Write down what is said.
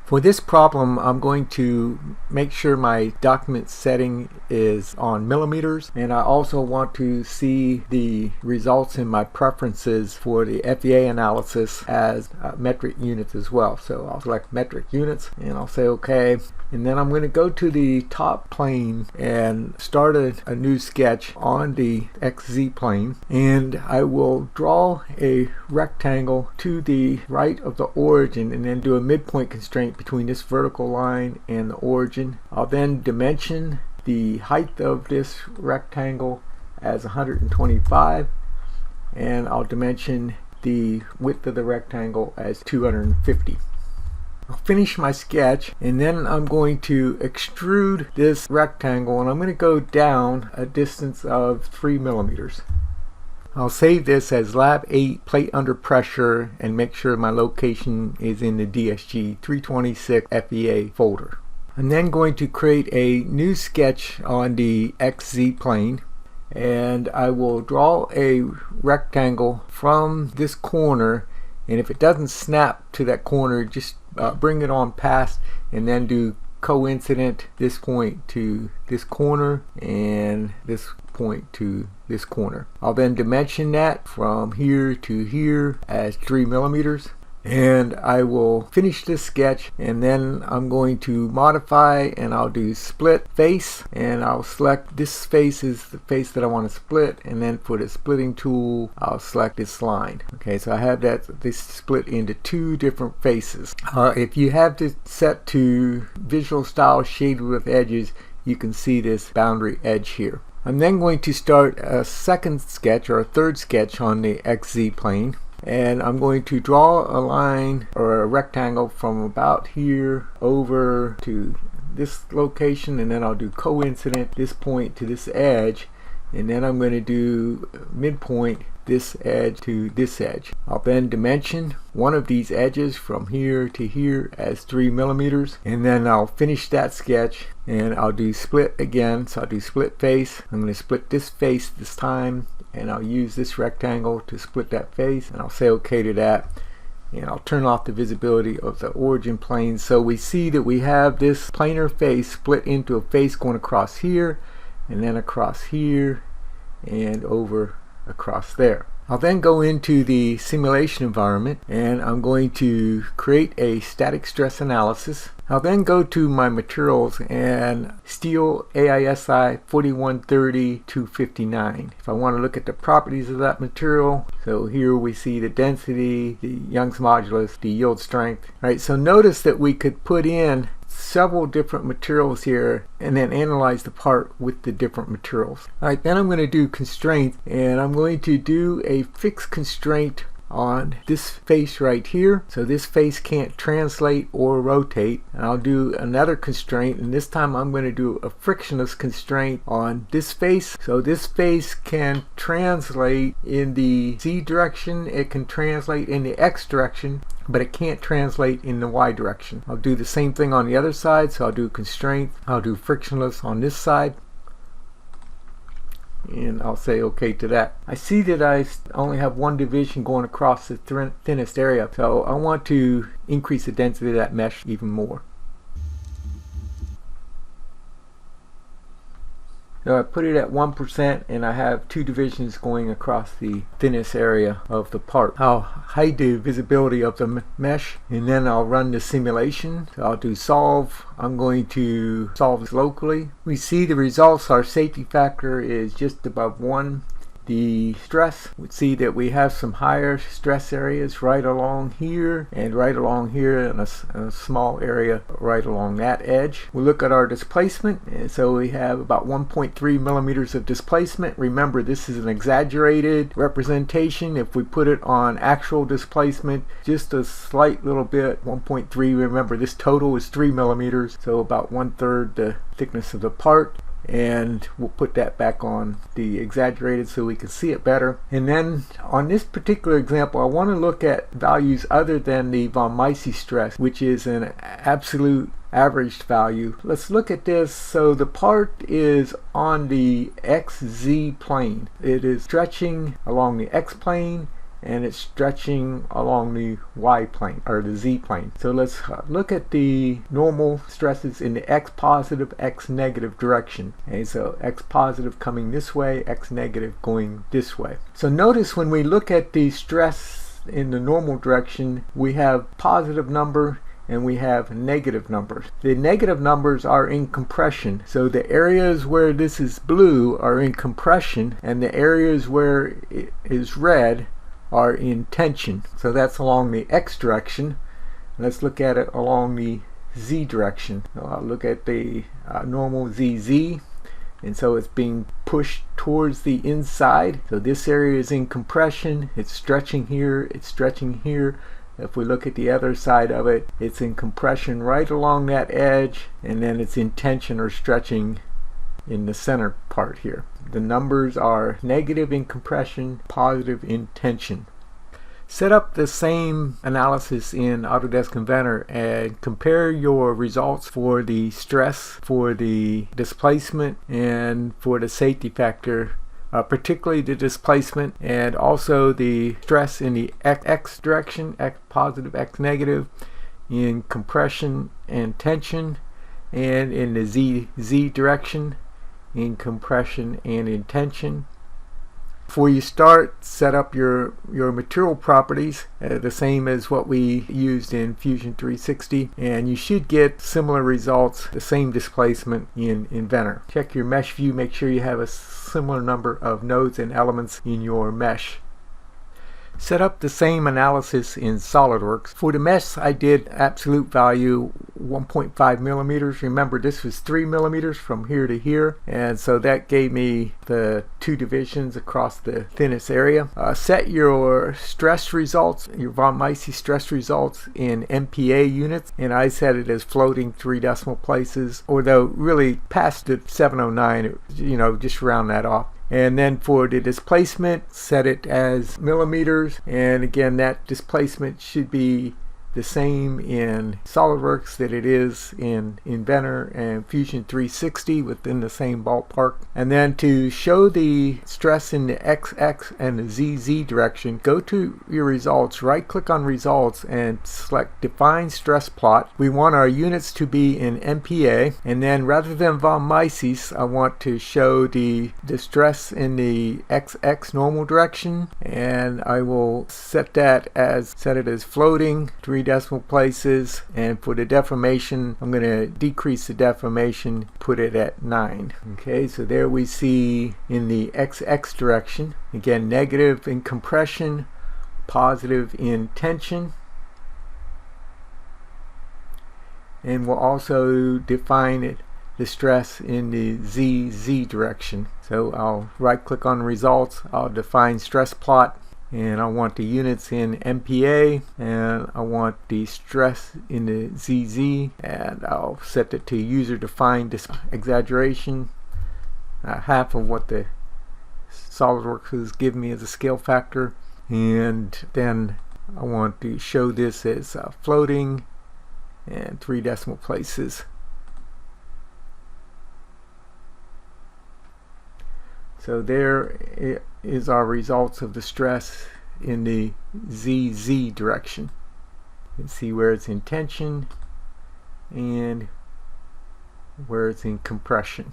For this problem, I'm going to make sure my document setting is on millimeters, and I also want to see the results in my preferences for the FEA analysis as metric units as well. So I'll select metric units and I'll say OK. And then I'm going to go to the top plane and start a new sketch on the XZ plane, and I will draw a rectangle to the right of the origin and then do a midpoint constraint between this vertical line and the origin. I'll then dimension the height of this rectangle as 125, and I'll dimension the width of the rectangle as 250. I'll finish my sketch, and then I'm going to extrude this rectangle, and I'm going to go down a distance of 3 millimeters. I'll save this as Lab 8 plate under pressure and make sure my location is in the DSG 326 FEA folder. I'm then going to create a new sketch on the XZ plane, and I will draw a rectangle from this corner, and if it doesn't snap to that corner, just bring it on past and then do coincident this point to this corner and this point to this corner. I'll then dimension that from here to here as 3 millimeters, and I will finish this sketch, and then I'm going to modify and I'll do split face, and I'll select this face is the face that I want to split, and then for the splitting tool I'll select this line. Okay, so I have this split into 2 different faces. If you have this set to visual style shaded with edges, you can see this boundary edge here. I'm then going to start a second sketch or a third sketch on the XZ plane, and I'm going to draw a line or a rectangle from about here over to this location, and then I'll do coincident this point to this edge, and then I'm going to do midpoint this edge to this edge. I'll then dimension one of these edges from here to here as 3 millimeters, and then I'll finish that sketch and I'll do split again. So I'll do split face. I'm going to split this face this time, and I'll use this rectangle to split that face, and I'll say OK to that, and I'll turn off the visibility of the origin plane. So we see that we have this planar face split into a face going across here and then across here and over across there. I'll then go into the simulation environment, and I'm going to create a static stress analysis. I'll then go to my materials and steel AISI 4130-259. If I want to look at the properties of that material, so here we see the density, the Young's modulus, the yield strength. All right, so notice that we could put in several different materials here and then analyze the part with the different materials. Alright, then I'm going to do constraints, and I'm going to do a fixed constraint on this face right here. So this face can't translate or rotate. And I'll do another constraint, and this time I'm going to do a frictionless constraint on this face. So this face can translate in the Z direction, it can translate in the X direction, but it can't translate in the Y direction. I'll do the same thing on the other side. So I'll do constraint, I'll do frictionless on this side, and I'll say OK to that. I see that I only have one division going across the thinnest area, so I want to increase the density of that mesh even more. So I put it at 1%, and I have 2 divisions going across the thinnest area of the part. I'll hide the visibility of the mesh, and then I'll run the simulation. So I'll do solve. I'm going to solve this locally. We see the results. Our safety factor is just above 1. The stress, we see that we have some higher stress areas right along here and right along here, and a small area right along that edge. We look at our displacement, and so we have about 1.3 millimeters of displacement. Remember, this is an exaggerated representation. If we put it on actual displacement, just a slight little bit, 1.3. Remember, this total is 3 millimeters, so about 1/3 the thickness of the part. And we'll put that back on the exaggerated so we can see it better. And then on this particular example, I want to look at values other than the von Mises stress, which is an absolute averaged value. Let's look at this. So the part is on the XZ plane. It is stretching along the X plane and it's stretching along the y plane or the z plane. So let's look at the normal stresses in the x positive, x negative direction. Okay, so x positive coming this way, x negative going this way. So notice when we look at the stress in the normal direction, we have positive number and we have negative numbers. The negative numbers are in compression. So the areas where this is blue are in compression, and the areas where it is red are in tension. So that's along the x direction. Let's look at it along the z direction. So I'll look at the normal ZZ, and so it's being pushed towards the inside. So this area is in compression. It's stretching here, it's stretching here. If we look at the other side of it, it's in compression right along that edge, and then it's in tension or stretching in the center part here. The numbers are negative in compression, positive in tension. Set up the same analysis in Autodesk Inventor and compare your results for the stress, for the displacement, and for the safety factor. Particularly the displacement and also the stress in the x direction, x positive, x negative, in compression and tension, and in the z direction, in compression and in tension. Before you start, set up your material properties, the same as what we used in Fusion 360, and you should get similar results, the same displacement in Inventor. Check your mesh view, make sure you have a similar number of nodes and elements in your mesh. Set up the same analysis in SolidWorks. For the mesh, I did absolute value 1.5 millimeters. Remember, this was 3 millimeters from here to here, and so that gave me the 2 divisions across the thinnest area. Set your stress results, your von Mises stress results, in MPa units, and I set it as floating 3 decimal places, although really past the 709, just round that off. And then for the displacement, set it as millimeters, and again that displacement should be the same in SolidWorks that it is in Inventor and Fusion 360, within the same ballpark. And then to show the stress in the XX and the ZZ direction, go to your results, right click on results and select define stress plot. We want our units to be in MPa, and then rather than von Mises, I want to show the stress in the XX normal direction, and I will set it as floating 3 decimal places, and for the deformation I'm going to decrease the deformation, put it at 9. Okay, so there we see in the XX direction, again negative in compression, positive in tension, and we'll also define the stress in the ZZ direction. So I'll right click on results, I'll define stress plot, and I want the units in MPa, and I want the stress in the ZZ, and I'll set it to user defined exaggeration, half of what the SolidWorks has given me as a scale factor. And then I want to show this as floating and 3 decimal places. So there is our results of the stress in the ZZ direction. You can see where it's in tension and where it's in compression.